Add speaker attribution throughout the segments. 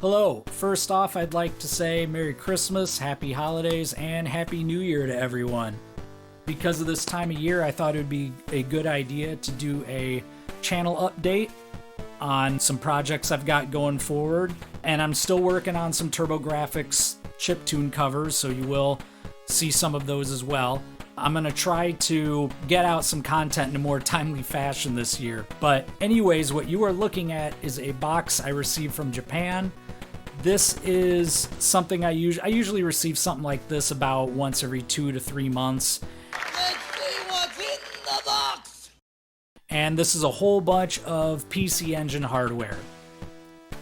Speaker 1: Hello. First off, I'd like to say Merry Christmas, Happy Holidays, and Happy New Year to everyone. Because of this time of year, I thought it would be a good idea to do a channel update on some projects I've got going forward. And I'm still working on some TurboGrafx chiptune covers, so you will see some of those as well. I'm going to try to get out some content in a more timely fashion this year. But anyways, what you are looking at is a box I received from Japan. This is something I usually receive something like this about once every 2 to 3 months.
Speaker 2: Let's see what's in the box!
Speaker 1: And this is a whole bunch of PC Engine hardware.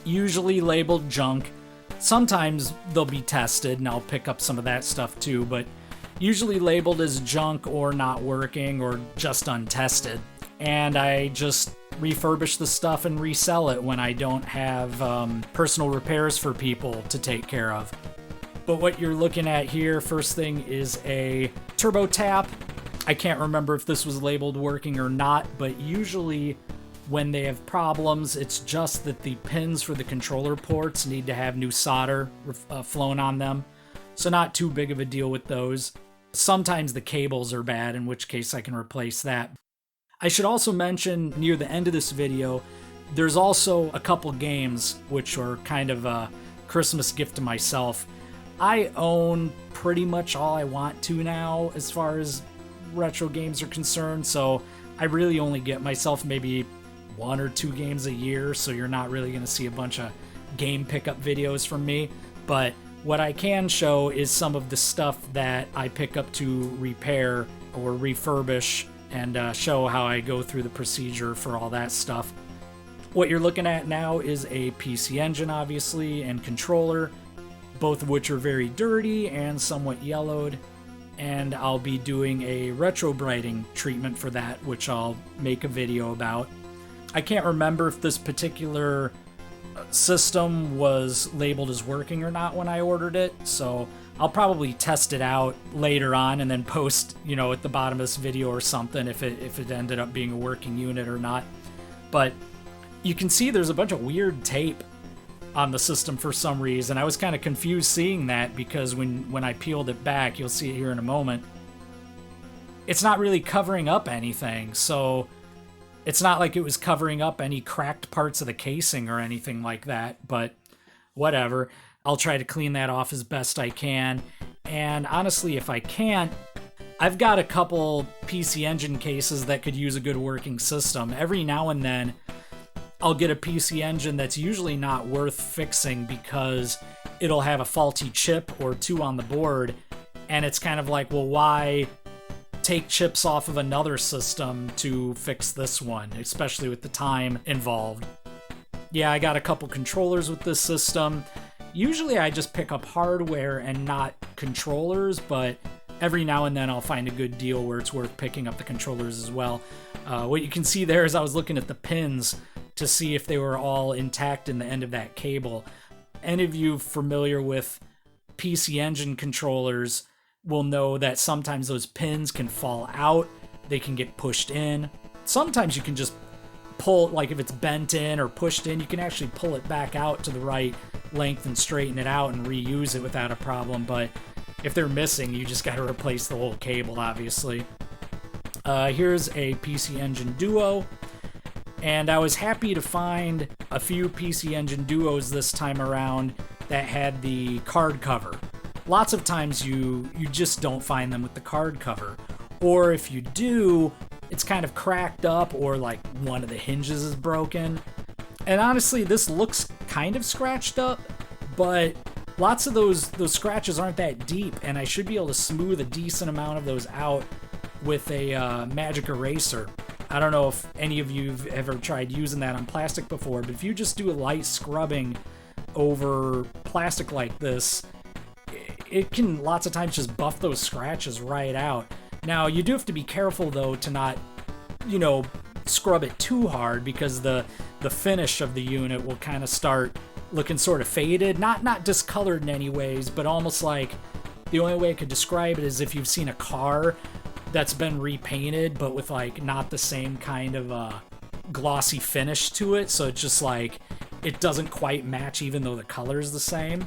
Speaker 1: Usually labeled junk. Sometimes they'll be tested and I'll pick up some of that stuff too, but usually labeled as junk or not working or just untested. And I just refurbish the stuff and resell it when I don't have personal repairs for people to take care of. But what you're looking at here, first thing is a TurboTap. I can't remember if this was labeled working or not, but usually when they have problems, it's just that the pins for the controller ports need to have new solder flown on them. So not too big of a deal with those. Sometimes the cables are bad, in which case I can replace that. I should also mention near the end of this video, there's also a couple games which are kind of a Christmas gift to myself. I own pretty much all I want to now as far as retro games are concerned, so I really only get myself maybe 1 or 2 games a year, so you're not really going to see a bunch of game pickup videos from me. But what I can show is some of the stuff that I pick up to repair or refurbish and show how I go through the procedure for all that stuff. What you're looking at now is a PC Engine, obviously, and controller, both of which are very dirty and somewhat yellowed. And I'll be doing a retro brighting treatment for that, which I'll make a video about. I can't remember if this particular system was labeled as working or not when I ordered it, so I'll probably test it out later on and then post, at the bottom of this video or something if it ended up being a working unit or not. But you can see there's a bunch of weird tape on the system for some reason. I was kind of confused seeing that because when I peeled it back, you'll see it here in a moment, it's not really covering up anything, so it's not like it was covering up any cracked parts of the casing or anything like that, but whatever. I'll try to clean that off as best I can. And honestly, if I can't, I've got a couple PC Engine cases that could use a good working system. Every now and then, I'll get a PC Engine that's usually not worth fixing because it'll have a faulty chip or 2 on the board, and it's kind of like, well, why take chips off of another system to fix this one, especially with the time involved. Yeah, I got a couple controllers with this system. Usually I just pick up hardware and not controllers, but every now and then I'll find a good deal where it's worth picking up the controllers as well. What you can see there is I was looking at the pins to see if they were all intact in the end of that cable. Any of you familiar with PC Engine controllers will know that sometimes those pins can fall out, they can get pushed in. Sometimes you can just pull, like if it's bent in or pushed in, you can actually pull it back out to the right length and straighten it out and reuse it without a problem. But if they're missing, you just got to replace the whole cable, obviously. Here's a PC Engine Duo, and I was happy to find a few PC Engine Duos this time around that had the card cover. Lots of times you just don't find them with the card cover. Or if you do, it's kind of cracked up or like one of the hinges is broken. And honestly, this looks kind of scratched up, but lots of those scratches aren't that deep, and I should be able to smooth a decent amount of those out with a magic eraser. I don't know if any of you have ever tried using that on plastic before, but if you just do a light scrubbing over plastic like this, it can lots of times just buff those scratches right out. Now, you do have to be careful, though, to not, scrub it too hard, because the finish of the unit will kind of start looking sort of faded. Not discolored in any ways, but almost like, the only way I could describe it is if you've seen a car that's been repainted, but with, like, not the same kind of glossy finish to it. So it's just like, it doesn't quite match even though the color is the same.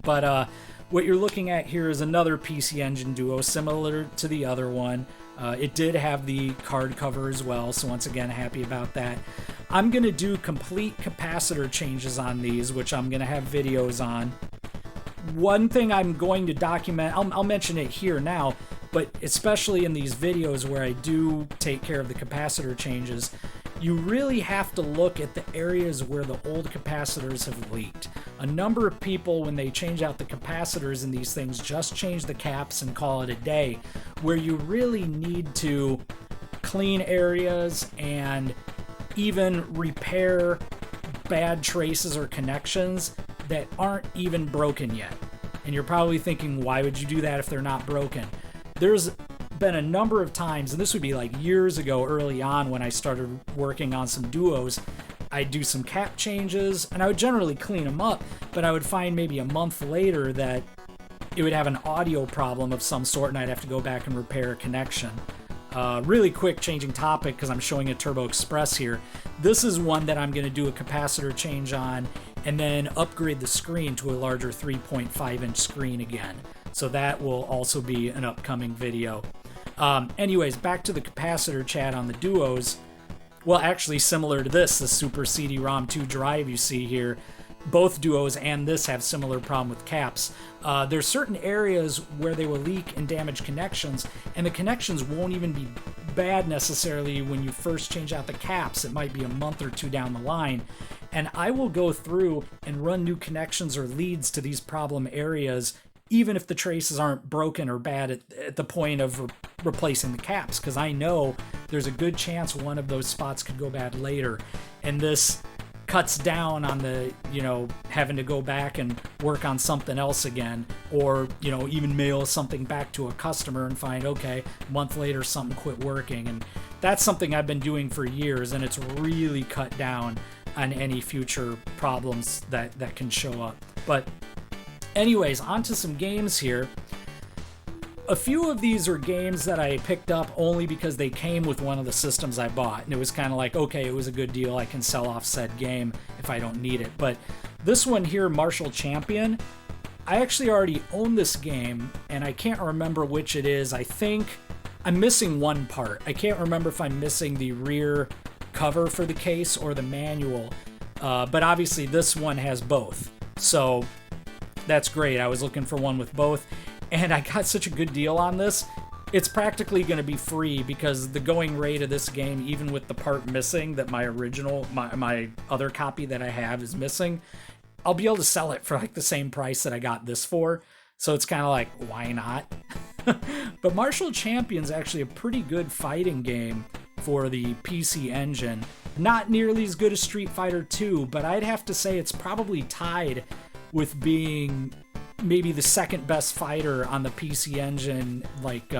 Speaker 1: But what you're looking at here is another PC Engine Duo similar to the other one. It did have the card cover as well, so once again, happy about that. I'm going to do complete capacitor changes on these, which I'm going to have videos on. One thing I'm going to document, I'll mention it here now, but especially in these videos where I do take care of the capacitor changes, you really have to look at the areas where the old capacitors have leaked. A number of people, when they change out the capacitors in these things, just change the caps and call it a day, where you really need to clean areas and even repair bad traces or connections that aren't even broken yet. And you're probably thinking, why would you do that if they're not broken? There's been a number of times, and this would be like years ago early on when I started working on some Duos, I'd do some cap changes and I would generally clean them up, but I would find maybe a month later that it would have an audio problem of some sort and I'd have to go back and repair a connection. Really quick, changing topic because I'm showing a Turbo Express here. This is one that I'm going to do a capacitor change on and then upgrade the screen to a larger 3.5 inch screen again. So that will also be an upcoming video. Anyways, back to the capacitor chat on the Duos. Well, actually similar to this, the Super CD-ROM 2 drive you see here, both Duos and this have similar problem with caps. There's certain areas where they will leak and damage connections, and the connections won't even be bad necessarily when you first change out the caps. It might be a month or two down the line. And I will go through and run new connections or leads to these problem areas, even if the traces aren't broken or bad at the point of replacing the caps, because I know there's a good chance one of those spots could go bad later. And this cuts down on the, having to go back and work on something else again, or, even mail something back to a customer and find, okay, a month later something quit working. And that's something I've been doing for years, and it's really cut down on any future problems that can show up. But anyways, on to some games here. A few of these are games that I picked up only because they came with one of the systems I bought, and it was kind of like, okay, it was a good deal, I can sell off said game if I don't need it. But this one here, Martial Champion, I actually already own this game, and I can't remember which it is. I think I'm missing one part. I can't remember if I'm missing the rear cover for the case or the manual, but obviously this one has both, so that's great. I was looking for one with both, and I got such a good deal on this. It's practically going to be free because the going rate of this game, even with the part missing that my original, my other copy that I have is missing, I'll be able to sell it for like the same price that I got this for. So it's kind of like, why not? But Martial Champion's actually a pretty good fighting game for the PC Engine. Not nearly as good as Street Fighter 2, but I'd have to say it's probably tied with being maybe the second best fighter on the PC Engine, like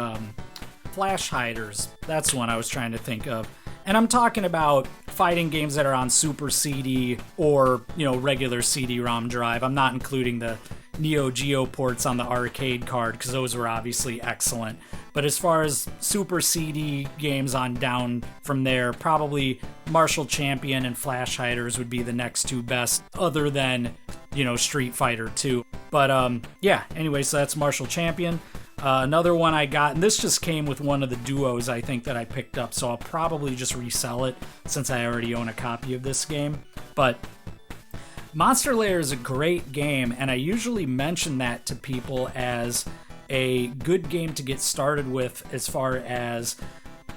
Speaker 1: Flash Hiders. That's one I was trying to think of. And I'm talking about fighting games that are on Super CD or, regular CD-ROM drive. I'm not including the Neo Geo ports on the arcade card because those were obviously excellent. But as far as Super CD games on down from there, probably Martial Champion and Flash Hiders would be the next two best, other than, Street Fighter 2. But yeah, anyway, so that's Martial Champion. Another one I got, and this just came with one of the Duos I think that I picked up, so I'll probably just resell it since I already own a copy of this game. But Monster Lair is a great game, and I usually mention that to people as a good game to get started with as far as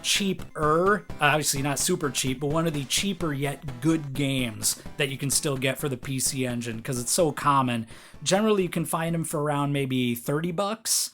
Speaker 1: cheaper, obviously not super cheap, but one of the cheaper yet good games that you can still get for the PC Engine because it's so common. Generally, you can find them for around maybe $30.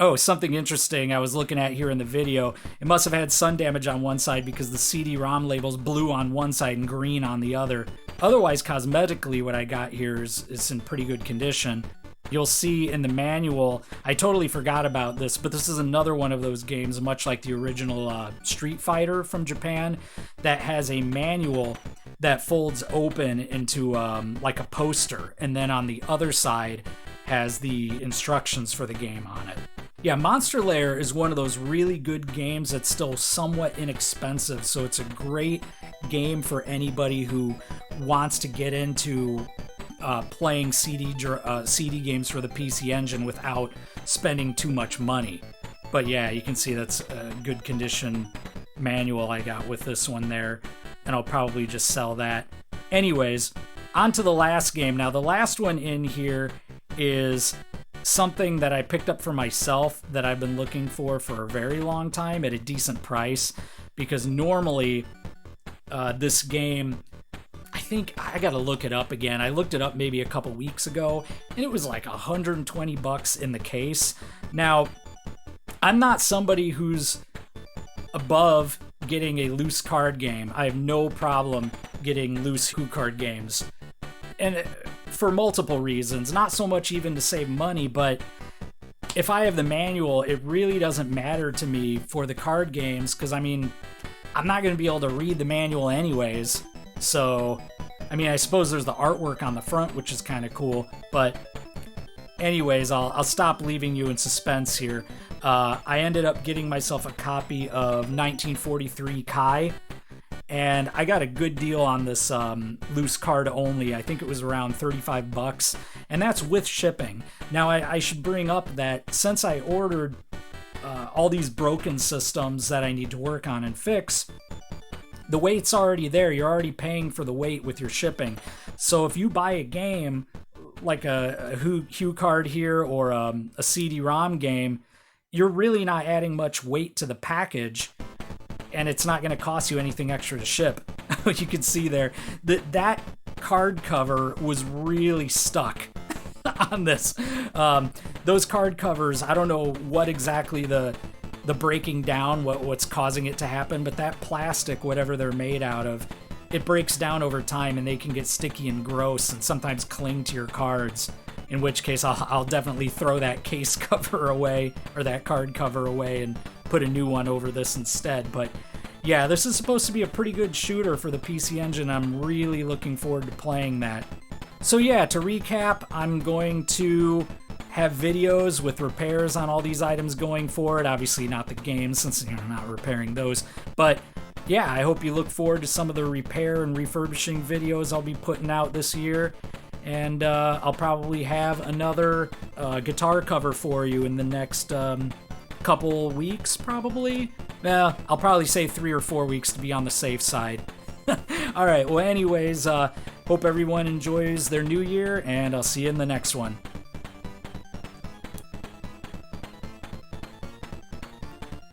Speaker 1: Oh, something interesting I was looking at here in the video. It must have had sun damage on one side because the CD-ROM label's blue on one side and green on the other. Otherwise, cosmetically, what I got here is in pretty good condition. You'll see in the manual, I totally forgot about this, but this is another one of those games, much like the original Street Fighter from Japan, that has a manual that folds open into like a poster, and then on the other side has the instructions for the game on it. Yeah, Monster Lair is one of those really good games that's still somewhat inexpensive, so it's a great game for anybody who wants to get into playing CD games for the PC Engine without spending too much money. But yeah, you can see that's a good condition manual I got with this one there, and I'll probably just sell that. Anyways, on to the last game. Now, the last one in here is something that I picked up for myself that I've been looking for a very long time at a decent price, because normally this game, I think I gotta look it up again. I looked it up maybe a couple weeks ago, and it was like $120 in the case. Now, I'm not somebody who's above getting a loose card game. I have no problem getting loose card games, and for multiple reasons. Not so much even to save money, but if I have the manual, it really doesn't matter to me for the card games, because I mean, I'm not going to be able to read the manual anyways. So, I mean, I suppose there's the artwork on the front, which is kind of cool, but anyways, I'll stop leaving you in suspense here. I ended up getting myself a copy of 1943 Kai, and I got a good deal on this loose card only. I think it was around $35, and that's with shipping. Now, I should bring up that since I ordered all these broken systems that I need to work on and fix, the weight's already there. You're already paying for the weight with your shipping. So if you buy a game like a HuCard here or a CD-ROM game, you're really not adding much weight to the package, and it's not going to cost you anything extra to ship. You can see there that card cover was really stuck on this. Those card covers, I don't know what exactly the breaking down, what's causing it to happen, but that plastic, whatever they're made out of, it breaks down over time, and they can get sticky and gross and sometimes cling to your cards, in which case I'll definitely throw that case cover away, or that card cover away, and put a new one over this instead. But yeah, this is supposed to be a pretty good shooter for the PC Engine. I'm really looking forward to playing that. So yeah, to recap, I'm going to have videos with repairs on all these items going forward. Obviously not the games, since I'm not repairing those, but yeah, I hope you look forward to some of the repair and refurbishing videos I'll be putting out this year. And I'll probably have another guitar cover for you in the next couple weeks, probably. I'll probably say 3 or 4 weeks to be on the safe side. All right, well, anyways, hope everyone enjoys their new year, and I'll see you in the next one.